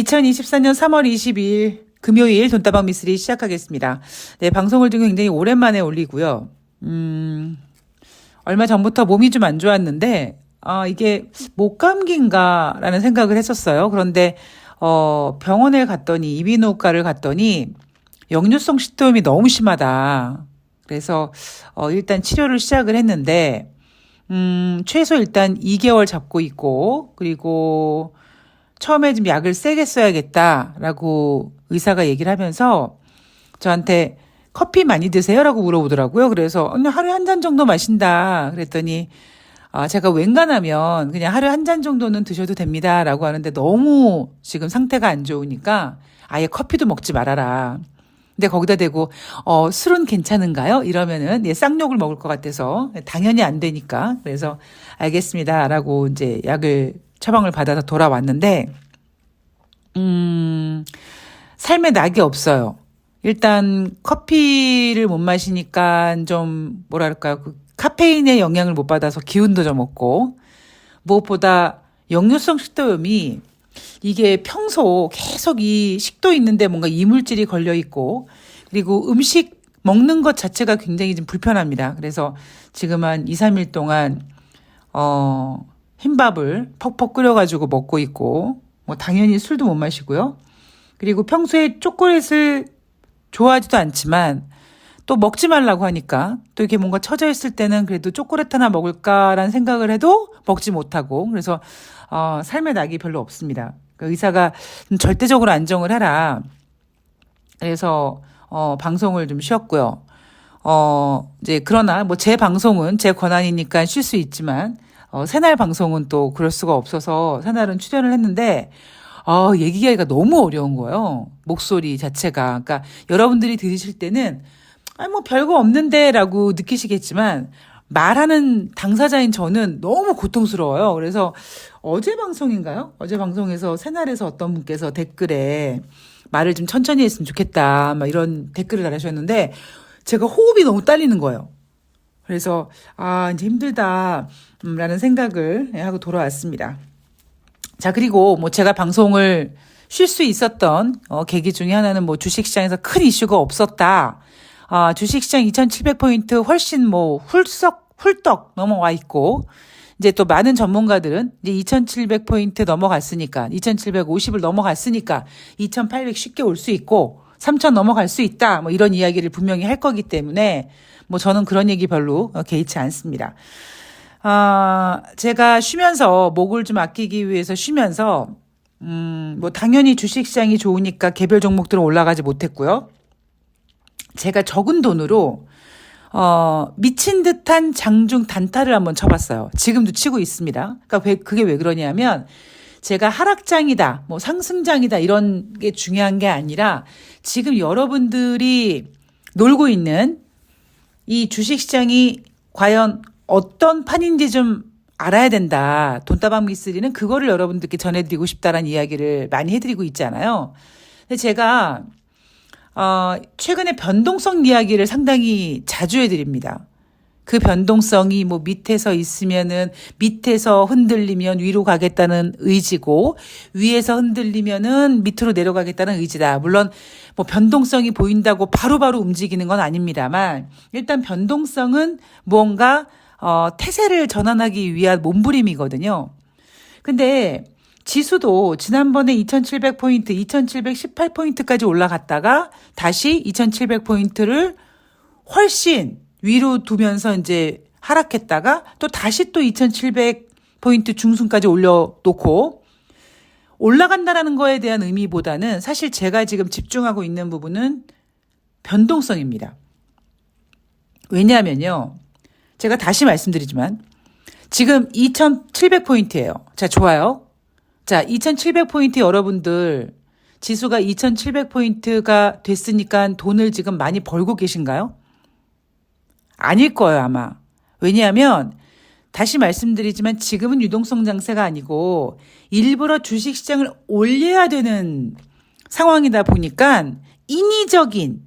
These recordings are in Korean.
2024년 3월 22일 금요일 돈다방 미스리 시작하겠습니다. 네, 방송을 좀 굉장히 오랜만에 올리고요. 얼마 전부터 몸이 좀 안 좋았는데, 이게 목감기인가라는 생각을 했었어요. 그런데, 병원에 갔더니, 이비인후과를 갔더니, 역류성 식도염이 너무 심하다. 그래서, 일단 치료를 시작을 했는데, 최소 일단 2개월 잡고 있고, 그리고 처음에 좀 약을 세게 써야겠다라고 의사가 얘기를 하면서 저한테 커피 많이 드세요라고 물어보더라고요. 그래서 그냥 하루에 한 잔 정도 마신다. 그랬더니 제가 웬간하면 그냥 하루에 한 잔 정도는 드셔도 됩니다라고 하는데 너무 지금 상태가 안 좋으니까 아예 커피도 먹지 말아라. 근데 거기다 대고 술은 괜찮은가요? 이러면은 쌍욕을 먹을 것 같아서 당연히 안 되니까 그래서 알겠습니다라고 이제 약을 처방을 받아서 돌아왔는데 삶에 낙이 없어요. 일단 커피를 못 마시니까 좀 뭐랄까요, 그 카페인의 영향을 못 받아서 기운도 좀 없고 무엇보다 역류성 식도염이 이게 평소 계속 이 식도 있는데 뭔가 이물질이 걸려 있고 그리고 음식 먹는 것 자체가 굉장히 좀 불편합니다. 그래서 지금 한 2, 3일 동안 흰밥을 퍽퍽 끓여가지고 먹고 있고 뭐 당연히 술도 못 마시고요. 그리고 평소에 초콜릿을 좋아하지도 않지만 또 먹지 말라고 하니까 또 이렇게 뭔가 처져 있을 때는 그래도 초콜릿 하나 먹을까라는 생각을 해도 먹지 못하고 그래서 삶의 낙이 별로 없습니다. 그러니까 의사가 절대적으로 안정을 하라. 그래서 방송을 좀 쉬었고요. 이제 그러나 뭐 제 방송은 제 권한이니까 쉴 수 있지만 새날 방송은 또 그럴 수가 없어서 새날은 출연을 했는데 얘기하기가 너무 어려운 거예요. 목소리 자체가. 그러니까 여러분들이 들으실 때는 뭐 별거 없는데라고 느끼시겠지만 말하는 당사자인 저는 너무 고통스러워요. 그래서 어제 방송인가요? 어제 방송에서 새날에서 어떤 분께서 댓글에 말을 좀 천천히 했으면 좋겠다. 막 이런 댓글을 달으셨는데 제가 호흡이 너무 딸리는 거예요. 그래서 이제 힘들다 라는 생각을 하고 돌아왔습니다. 자, 그리고 뭐 제가 방송을 쉴 수 있었던 계기 중에 하나는 뭐 주식시장에서 큰 이슈가 없었다. 주식시장 2,700포인트 훨씬 뭐 훌떡 넘어와 있고 이제 또 많은 전문가들은 이제 2,700포인트 넘어갔으니까 2,750을 넘어갔으니까 2,800 쉽게 올 수 있고 3,000 넘어갈 수 있다. 뭐 이런 이야기를 분명히 할 거기 때문에 뭐 저는 그런 얘기 별로 개의치 않습니다. 제가 쉬면서 목을 좀 아끼기 위해서 쉬면서 뭐 당연히 주식시장이 좋으니까 개별 종목들은 올라가지 못했고요. 제가 적은 돈으로 미친 듯한 장중 단타를 한번 쳐봤어요. 지금도 치고 있습니다. 그러니까 그게 왜 그러냐면 제가 하락장이다, 뭐 상승장이다 이런 게 중요한 게 아니라 지금 여러분들이 놀고 있는 이 주식시장이 과연 어떤 판인지 좀 알아야 된다. 돈다방 미스리는 그거를 여러분들께 전해드리고 싶다라는 이야기를 많이 해드리고 있잖아요. 근데 제가 최근에 변동성 이야기를 상당히 자주 해드립니다. 그 변동성이 뭐 밑에서 있으면은 밑에서 흔들리면 위로 가겠다는 의지고 위에서 흔들리면은 밑으로 내려가겠다는 의지다. 물론 뭐 변동성이 보인다고 바로바로 움직이는 건 아닙니다만 일단 변동성은 뭔가 태세를 전환하기 위한 몸부림이거든요. 근데 지수도 지난번에 2,700포인트, 2,718포인트까지 올라갔다가 다시 2,700포인트를 훨씬 위로 두면서 이제 하락했다가 또 다시 또 2,700포인트 중순까지 올려놓고 올라간다라는 거에 대한 의미보다는 사실 제가 지금 집중하고 있는 부분은 변동성입니다. 왜냐하면요. 제가 다시 말씀드리지만 지금 2,700포인트예요. 자, 좋아요. 자, 2,700포인트 여러분들 지수가 2,700포인트가 됐으니까 돈을 지금 많이 벌고 계신가요? 아닐 거예요, 아마. 왜냐하면 다시 말씀드리지만 지금은 유동성 장세가 아니고 일부러 주식시장을 올려야 되는 상황이다 보니까 인위적인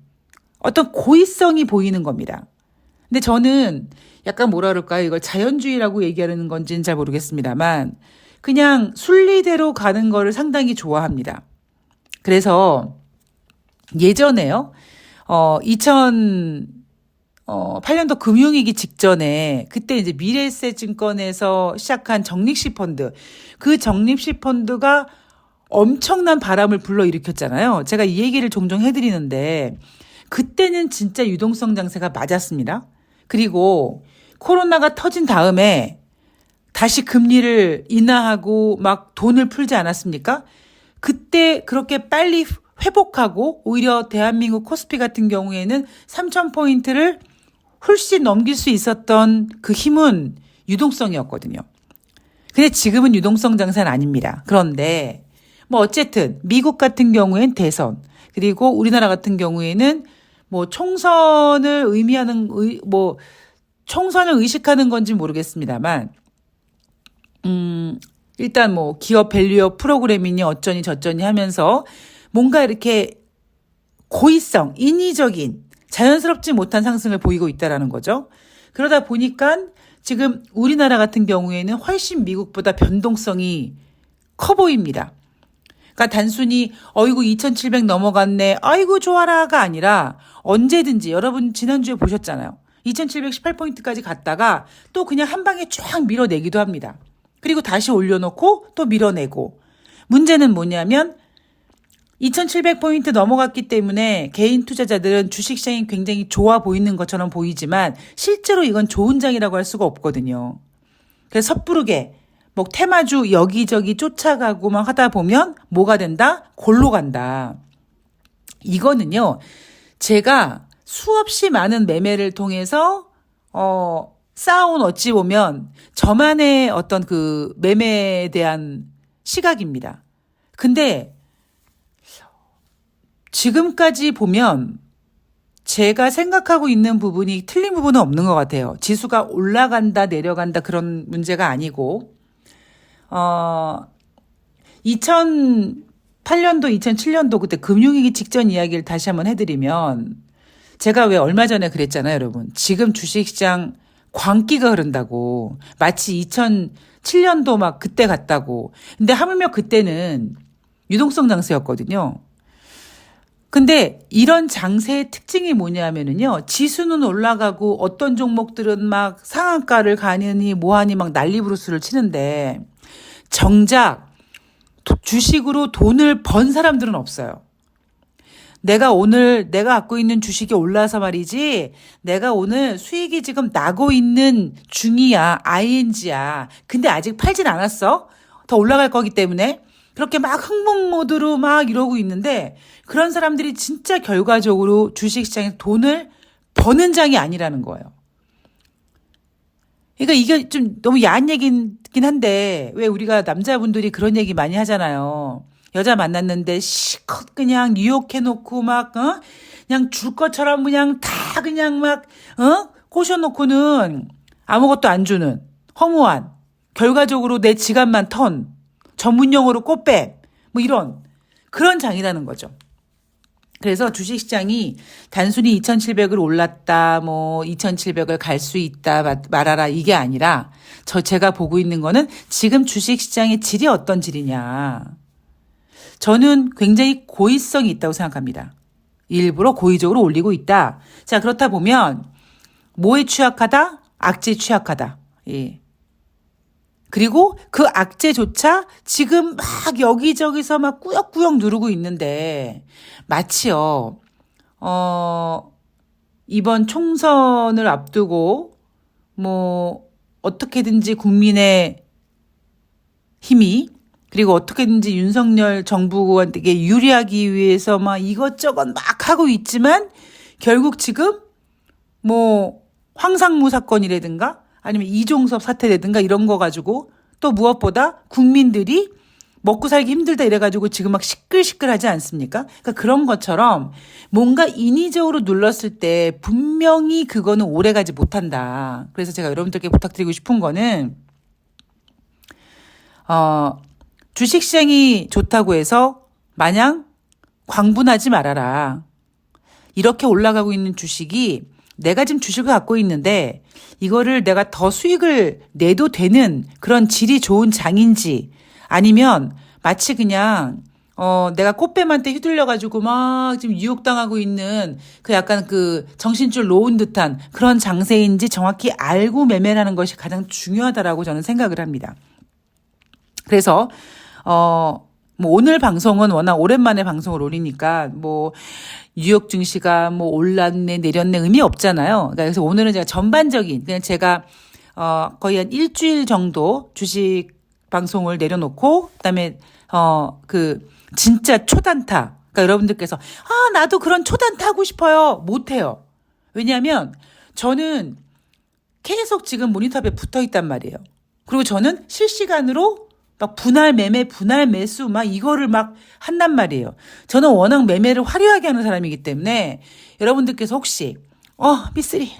어떤 고의성이 보이는 겁니다. 근데 저는 약간 뭐라 그럴까요? 이걸 자연주의라고 얘기하는 건지는 잘 모르겠습니다만 그냥 순리대로 가는 거를 상당히 좋아합니다. 그래서 예전에요. 2008년도 금융위기 직전에 그때 이제 미래에셋증권에서 시작한 적립식 펀드, 그 적립식 펀드가 엄청난 바람을 불러일으켰잖아요. 제가 이 얘기를 종종 해드리는데 그때는 진짜 유동성 장세가 맞았습니다. 그리고 코로나가 터진 다음에 다시 금리를 인하하고 막 돈을 풀지 않았습니까? 그때 그렇게 빨리 회복하고 오히려 대한민국 코스피 같은 경우에는 3,000포인트를 훨씬 넘길 수 있었던 그 힘은 유동성이었거든요. 근데 지금은 유동성 장사는 아닙니다. 그런데 뭐 어쨌든 미국 같은 경우엔 대선, 그리고 우리나라 같은 경우에는 뭐 총선을 의미하는 뭐 총선을 의식하는 건지 모르겠습니다만 일단 뭐 기업 밸류업 프로그램이니 어쩌니 저쩌니 하면서 뭔가 이렇게 고의성, 인위적인 자연스럽지 못한 상승을 보이고 있다라는 거죠. 그러다 보니까 지금 우리나라 같은 경우에는 훨씬 미국보다 변동성이 커 보입니다. 그러니까 단순히 어이구 2,700 넘어갔네, 아이고 좋아라가 아니라 언제든지, 여러분 지난주에 보셨잖아요. 2,718포인트까지 갔다가 또 그냥 한 방에 쫙 밀어내기도 합니다. 그리고 다시 올려놓고 또 밀어내고. 문제는 뭐냐면 2,700포인트 넘어갔기 때문에 개인 투자자들은 주식시장이 굉장히 좋아 보이는 것처럼 보이지만 실제로 이건 좋은 장이라고 할 수가 없거든요. 그래서 섣부르게 뭐 테마주 여기저기 쫓아가고 막 하다 보면 뭐가 된다? 골로 간다. 이거는요, 제가 수없이 많은 매매를 통해서 쌓아온 어찌 보면 저만의 어떤 그 매매에 대한 시각입니다. 근데 지금까지 보면 제가 생각하고 있는 부분이 틀린 부분은 없는 것 같아요. 지수가 올라간다 내려간다 그런 문제가 아니고 2008년도 2007년도 그때 금융위기 직전 이야기를 다시 한번 해드리면 제가 왜 얼마 전에 그랬잖아요, 여러분. 지금 주식시장 광기가 흐른다고. 마치 2007년도 막 그때 같다고. 근데 하물며 그때는 유동성 장세였거든요. 근데 이런 장세의 특징이 뭐냐면은요, 지수는 올라가고 어떤 종목들은 막 상한가를 가느니 뭐하니 막 난리부르스를 치는데 정작 주식으로 돈을 번 사람들은 없어요. 내가 갖고 있는 주식이 올라서 말이지, 내가 오늘 수익이 지금 나고 있는 중이야, ING야. 근데 아직 팔진 않았어. 더 올라갈 거기 때문에. 그렇게 막 흥분 모드로 막 이러고 있는데 그런 사람들이 진짜 결과적으로 주식시장에 돈을 버는 장이 아니라는 거예요. 그러니까 이게 좀 너무 야한 얘기긴 한데 왜 우리가 남자분들이 그런 얘기 많이 하잖아요. 여자 만났는데 시컷 그냥 유혹해놓고 막 그냥 줄 것처럼 그냥 다 그냥 막 꼬셔놓고는 아무것도 안 주는 허무한, 결과적으로 내 지갑만 턴, 전문용어로 꽃뱀, 뭐 이런 그런 장이라는 거죠. 그래서 주식시장이 단순히 2,700을 올랐다, 뭐 2,700을 갈 수 있다 말아라 이게 아니라 제가 보고 있는 거는 지금 주식시장의 질이 어떤 질이냐. 저는 굉장히 고의성이 있다고 생각합니다. 일부러 고의적으로 올리고 있다. 자, 그렇다 보면 뭐에 취약하다? 악재에 취약하다. 예. 그리고 그 악재조차 지금 막 여기저기서 막 꾸역꾸역 누르고 있는데 마치요. 이번 총선을 앞두고 뭐 어떻게든지 국민의 힘이, 그리고 어떻게든지 윤석열 정부한테 유리하기 위해서 막 이것저것 막 하고 있지만 결국 지금 뭐 황상무 사건이라든가 아니면 이종섭 사태라든가 이런 거 가지고 또 무엇보다 국민들이 먹고 살기 힘들다 이래가지고 지금 막 시끌시끌하지 않습니까? 그러니까 그런 것처럼 뭔가 인위적으로 눌렀을 때 분명히 그거는 오래가지 못한다. 그래서 제가 여러분들께 부탁드리고 싶은 거는 주식시장이 좋다고 해서 마냥 광분하지 말아라. 이렇게 올라가고 있는 주식이 내가 지금 주식을 갖고 있는데 이거를 내가 더 수익을 내도 되는 그런 질이 좋은 장인지, 아니면 마치 그냥 내가 꽃뱀한테 휘둘려가지고 막 지금 유혹당하고 있는 그 약간 그 정신줄 놓은 듯한 그런 장세인지 정확히 알고 매매를 하는 것이 가장 중요하다라고 저는 생각을 합니다. 그래서, 뭐 오늘 방송은 워낙 오랜만에 방송을 올리니까 뭐 뉴욕 증시가 뭐 올랐네 내렸네 의미 없잖아요. 그러니까 그래서 오늘은 제가 전반적인 그냥 제가 거의 한 일주일 정도 주식 방송을 내려놓고 그다음에 진짜 초단타. 그러니까 여러분들께서 나도 그런 초단타 하고 싶어요. 못 해요. 왜냐하면 저는 계속 지금 모니터 앞에 붙어 있단 말이에요. 그리고 저는 실시간으로 막 분할 매매, 분할 매수 막 이거를 막 한단 말이에요. 저는 워낙 매매를 화려하게 하는 사람이기 때문에 여러분들께서 혹시 미쓰리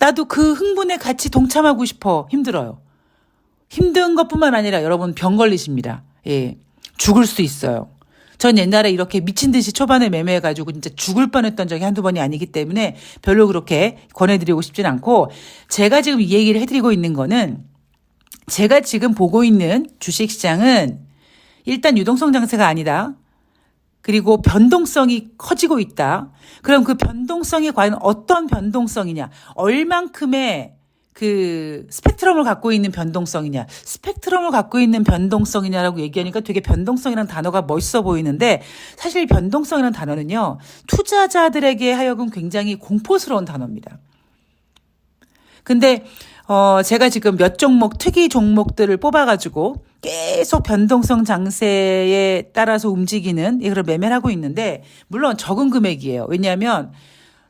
나도 그 흥분에 같이 동참하고 싶어. 힘들어요. 힘든 것뿐만 아니라 여러분 병 걸리십니다. 예. 죽을 수 있어요. 전 옛날에 이렇게 미친 듯이 초반에 매매해가지고 진짜 죽을 뻔했던 적이 한두 번이 아니기 때문에 별로 그렇게 권해드리고 싶진 않고 제가 지금 이 얘기를 해드리고 있는 거는 제가 지금 보고 있는 주식시장은 일단 유동성 장세가 아니다. 그리고 변동성이 커지고 있다. 그럼 그 변동성이 과연 어떤 변동성이냐? 얼만큼의 그 스펙트럼을 갖고 있는 변동성이냐? 스펙트럼을 갖고 있는 변동성이냐라고 얘기하니까 되게 변동성이라는 단어가 멋있어 보이는데 사실 변동성이라는 단어는요. 투자자들에게 하여금 굉장히 공포스러운 단어입니다. 근데 제가 지금 몇 종목, 특이 종목들을 뽑아가지고 계속 변동성 장세에 따라서 움직이는 이걸 매매를 하고 있는데, 물론 적은 금액이에요. 왜냐하면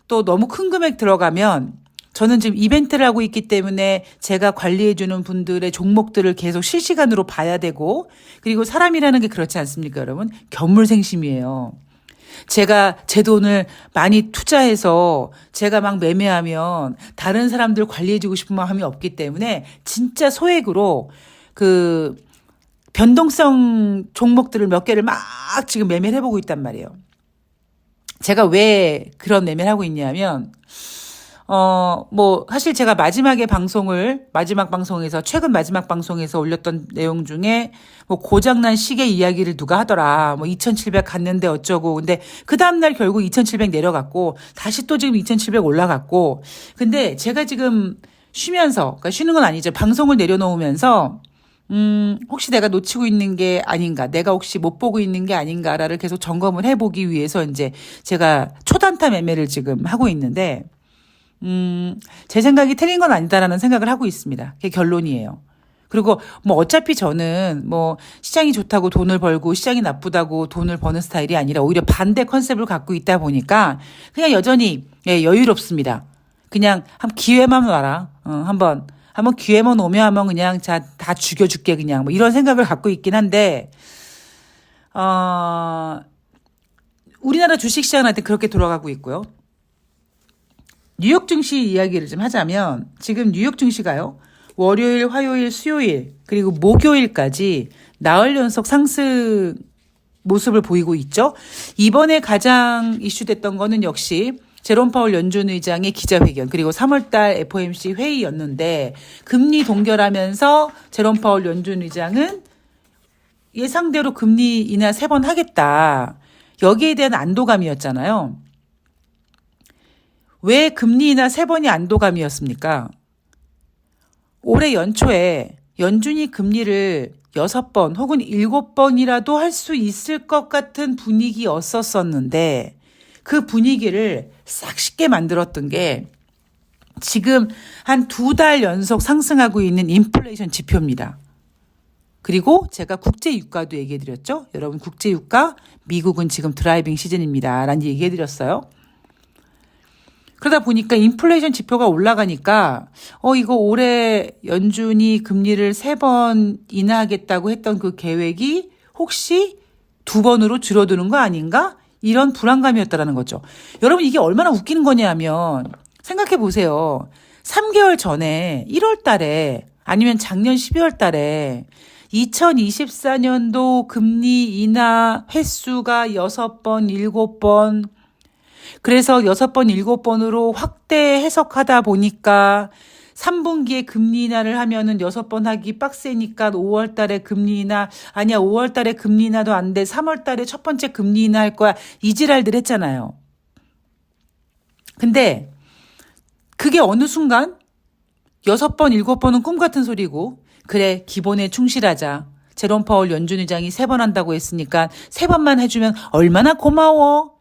또 너무 큰 금액 들어가면 저는 지금 이벤트를 하고 있기 때문에 제가 관리해주는 분들의 종목들을 계속 실시간으로 봐야 되고, 그리고 사람이라는 게 그렇지 않습니까, 여러분? 견물생심이에요. 제가 제 돈을 많이 투자해서 제가 막 매매하면 다른 사람들 관리해주고 싶은 마음이 없기 때문에 진짜 소액으로 그 변동성 종목들을 몇 개를 막 지금 매매를 해보고 있단 말이에요. 제가 왜 그런 매매를 하고 있냐면 사실 제가 마지막 방송에서, 최근 마지막 방송에서 올렸던 내용 중에, 고장난 시계 이야기를 누가 하더라. 2700 갔는데 어쩌고. 근데 그 다음날 결국 2700 내려갔고, 다시 또 지금 2700 올라갔고. 근데 제가 지금 그러니까 쉬는 건 아니죠. 방송을 내려놓으면서, 혹시 내가 놓치고 있는 게 아닌가, 내가 혹시 못 보고 있는 게 아닌가를 계속 점검을 해보기 위해서 이제 제가 초단타 매매를 지금 하고 있는데, 제 생각이 틀린 건 아니다라는 생각을 하고 있습니다. 그게 결론이에요. 그리고 어차피 저는 시장이 좋다고 돈을 벌고 시장이 나쁘다고 돈을 버는 스타일이 아니라 오히려 반대 컨셉을 갖고 있다 보니까 그냥 여전히 여유롭습니다. 그냥 한 기회만 와라. 한번 기회만 오면 하면 그냥 다 죽여줄게 그냥 이런 생각을 갖고 있긴 한데 우리나라 주식시장한테 그렇게 돌아가고 있고요. 뉴욕 증시 이야기를 좀 하자면 지금 뉴욕 증시가요. 월요일, 화요일, 수요일 그리고 목요일까지 나흘 연속 상승 모습을 보이고 있죠. 이번에 가장 이슈됐던 거는 역시 제롬 파월 연준 의장의 기자회견 그리고 3월달 FOMC 회의였는데 금리 동결하면서 제롬 파월 연준 의장은 예상대로 금리 인하 3번 하겠다. 여기에 대한 안도감이었잖아요. 왜 금리 인하 3번이 안도감이었습니까? 올해 연초에 연준이 금리를 6번 혹은 7번이라도 할 수 있을 것 같은 분위기였었는데 그 분위기를 싹 쉽게 만들었던 게 지금 한 2달 연속 상승하고 있는 인플레이션 지표입니다. 그리고 제가 국제유가도 얘기해드렸죠. 여러분 국제유가 미국은 지금 드라이빙 시즌입니다. 라는 얘기해드렸어요. 그러다 보니까 인플레이션 지표가 올라가니까 이거 올해 연준이 금리를 3번 인하하겠다고 했던 그 계획이 혹시 2번으로 줄어드는 거 아닌가? 이런 불안감이었다라는 거죠. 여러분 이게 얼마나 웃기는 거냐면 생각해 보세요. 3개월 전에 1월 달에 아니면 작년 12월 달에 2024년도 금리 인하 횟수가 6번, 7번 그래서 6번, 7번으로 확대 해석하다 보니까 3분기에 금리 인하를 하면은 6번 하기 빡세니까 5월 달에 금리 인하, 아니야, 5월 달에 금리 인하도 안 돼. 3월 달에 첫 번째 금리 인하 할 거야. 이 지랄들 했잖아요. 근데 그게 어느 순간 6번, 7번은 꿈 같은 소리고, 그래, 기본에 충실하자. 제롬 파월 연준 의장이 3번 한다고 했으니까 3번만 해주면 얼마나 고마워.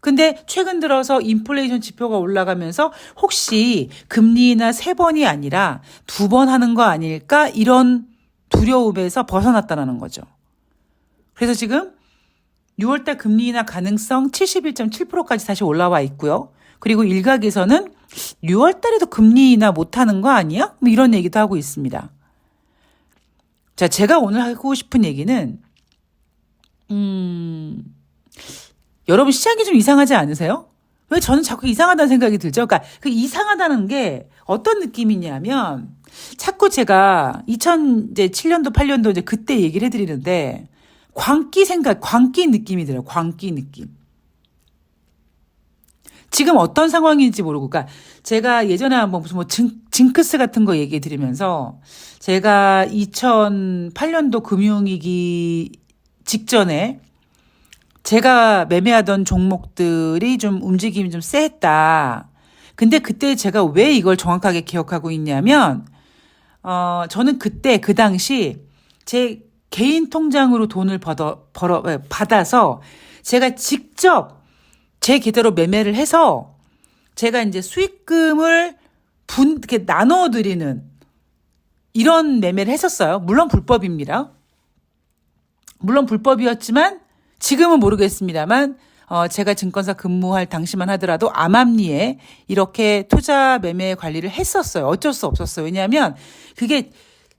근데 최근 들어서 인플레이션 지표가 올라가면서 혹시 금리 인하 3번이 아니라 2번 하는 거 아닐까? 이런 두려움에서 벗어났다는 거죠. 그래서 지금 6월달 금리 인하 가능성 71.7%까지 다시 올라와 있고요. 그리고 일각에서는 6월달에도 금리 인하 못하는 거 아니야? 뭐 이런 얘기도 하고 있습니다. 자, 제가 오늘 하고 싶은 얘기는 여러분 시장이 좀 이상하지 않으세요? 왜 저는 자꾸 이상하다는 생각이 들죠? 그러니까 그 이상하다는 게 어떤 느낌이냐면 자꾸 제가 2007년도 8년도 이제 그때 얘기를 해드리는데 광기 느낌이 들어요. 광기 느낌. 지금 어떤 상황인지 모르고, 그러니까 제가 예전에 한번 무슨 뭐 징크스 같은 거 얘기해 드리면서 제가 2008년도 금융위기 직전에 제가 매매하던 종목들이 좀 움직임이 좀 쎄했다. 근데 그때 제가 왜 이걸 정확하게 기억하고 있냐면, 저는 그때 그 당시 제 개인 통장으로 돈을 받아서 제가 직접 제 계좌로 매매를 해서 제가 이제 수익금을 이렇게 나눠드리는 이런 매매를 했었어요. 물론 불법입니다. 물론 불법이었지만 지금은 모르겠습니다만 제가 증권사 근무할 당시만 하더라도 암암리에 이렇게 투자 매매 관리를 했었어요. 어쩔 수 없었어요. 왜냐하면 그게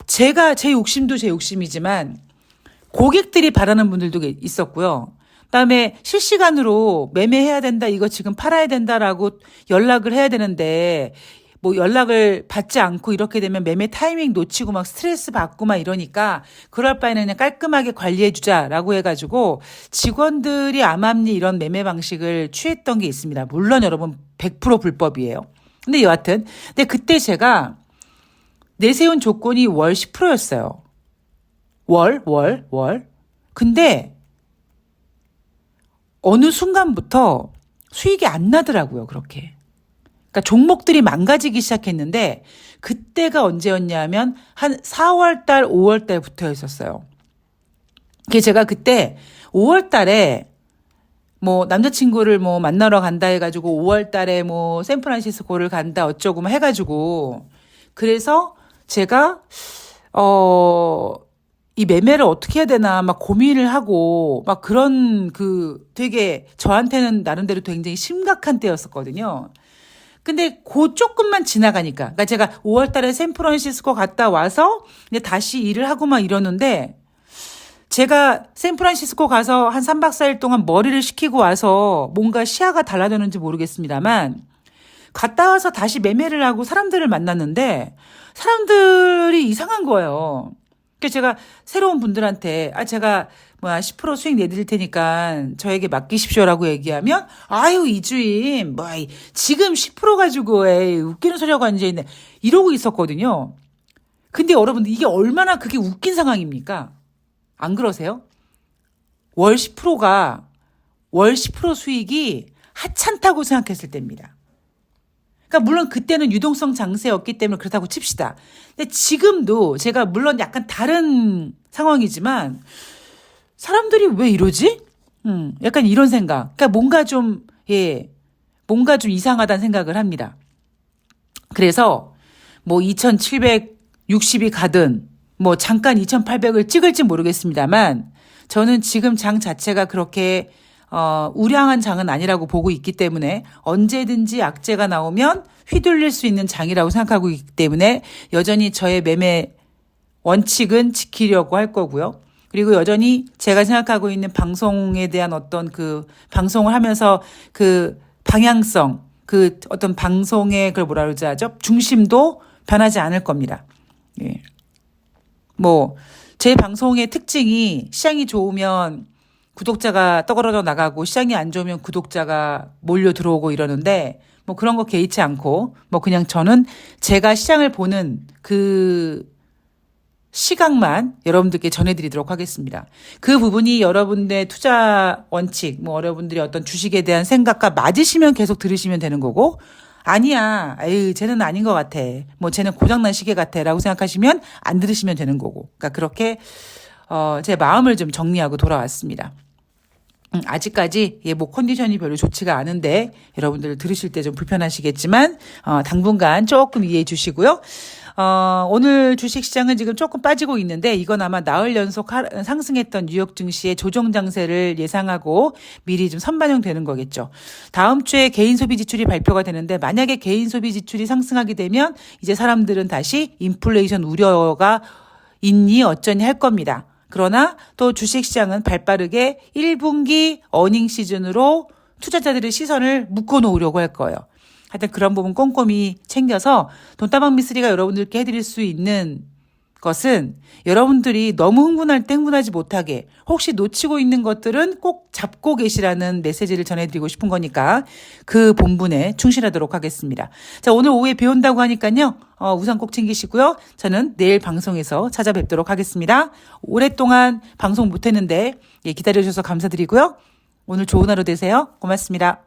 제 욕심도 제 욕심이지만 고객들이 바라는 분들도 있었고요. 그다음에 실시간으로 매매해야 된다, 이거 지금 팔아야 된다라고 연락을 해야 되는데 뭐 연락을 받지 않고 이렇게 되면 매매 타이밍 놓치고 막 스트레스 받고 막 이러니까 그럴 바에는 그냥 깔끔하게 관리해 주자라고 해가지고 직원들이 암암리 이런 매매 방식을 취했던 게 있습니다. 물론 여러분 100% 불법이에요. 근데 여하튼 근데 그때 제가 내세운 조건이 월 10%였어요. 월. 근데 어느 순간부터 수익이 안 나더라고요, 그렇게. 그러니까 종목들이 망가지기 시작했는데 그때가 언제였냐면 한 4월 달, 5월 달부터였었어요. 그게 제가 그때 5월 달에 뭐 남자친구를 뭐 만나러 간다 해가지고 5월 달에 뭐 샌프란시스코를 간다 어쩌고 막 해가지고 그래서 제가 이 매매를 어떻게 해야 되나 막 고민을 하고 막 그런 되게 저한테는 나름대로 굉장히 심각한 때였었거든요. 근데 조금만 지나가니까. 그러니까 제가 5월 달에 샌프란시스코 갔다 와서 이제 다시 일을 하고 막 이러는데 제가 샌프란시스코 가서 한 3박 4일 동안 머리를 식히고 와서 뭔가 시야가 달라졌는지 모르겠습니다만 갔다 와서 다시 매매를 하고 사람들을 만났는데 사람들이 이상한 거예요. 그래서 제가 새로운 분들한테 제가 10% 수익 내드릴 테니까 저에게 맡기십시오라고 얘기하면 아유 이 주임 지금 10% 가지고 웃기는 소리하고 앉아있네 이러고 있었거든요. 근데 여러분들 이게 얼마나 그게 웃긴 상황입니까? 안 그러세요? 월 10%가 월 10% 수익이 하찮다고 생각했을 때입니다. 그러니까 물론 그때는 유동성 장세였기 때문에 그렇다고 칩시다. 근데 지금도 제가 물론 약간 다른 상황이지만 사람들이 왜 이러지? 약간 이런 생각. 그러니까 뭔가 좀 이상하다는 생각을 합니다. 그래서 뭐 2760이 가든 뭐 잠깐 2800을 찍을지 모르겠습니다만 저는 지금 장 자체가 그렇게 우량한 장은 아니라고 보고 있기 때문에 언제든지 악재가 나오면 휘둘릴 수 있는 장이라고 생각하고 있기 때문에 여전히 저의 매매 원칙은 지키려고 할 거고요. 그리고 여전히 제가 생각하고 있는 방송에 대한 어떤 방송을 하면서 방향성, 어떤 방송의 뭐라 그러죠? 중심도 변하지 않을 겁니다. 예. 제 방송의 특징이 시장이 좋으면 구독자가 떠걸어져 나가고 시장이 안 좋으면 구독자가 몰려 들어오고 이러는데 뭐 그런 거 개의치 않고 뭐 그냥 저는 제가 시장을 보는 그 시각만 여러분들께 전해드리도록 하겠습니다. 그 부분이 여러분의 투자 원칙, 뭐 여러분들이 어떤 주식에 대한 생각과 맞으시면 계속 들으시면 되는 거고, 아니야, 에이, 쟤는 아닌 것 같아. 뭐 쟤는 고장난 시계 같아. 라고 생각하시면 안 들으시면 되는 거고. 그러니까 그렇게, 제 마음을 좀 정리하고 돌아왔습니다. 아직까지 뭐 컨디션이 별로 좋지가 않은데 여러분들 들으실 때 좀 불편하시겠지만 당분간 조금 이해해 주시고요. 오늘 주식시장은 지금 조금 빠지고 있는데 이건 아마 나흘 연속 상승했던 뉴욕 증시의 조정 장세를 예상하고 미리 좀 선반영되는 거겠죠. 다음 주에 개인 소비 지출이 발표가 되는데 만약에 개인 소비 지출이 상승하게 되면 이제 사람들은 다시 인플레이션 우려가 있니 어쩌니 할 겁니다. 그러나 또 주식시장은 발빠르게 1분기 어닝 시즌으로 투자자들의 시선을 묶어놓으려고 할 거예요. 하여튼 그런 부분 꼼꼼히 챙겨서 돈다방 미쓰리가 여러분들께 해드릴 수 있는 것은 여러분들이 너무 흥분할 때 흥분하지 못하게 혹시 놓치고 있는 것들은 꼭 잡고 계시라는 메시지를 전해드리고 싶은 거니까 그 본분에 충실하도록 하겠습니다. 자, 오늘 오후에 비 온다고 하니까요. 우산 꼭 챙기시고요. 저는 내일 방송에서 찾아뵙도록 하겠습니다. 오랫동안 방송 못했는데 기다려주셔서 감사드리고요. 오늘 좋은 하루 되세요. 고맙습니다.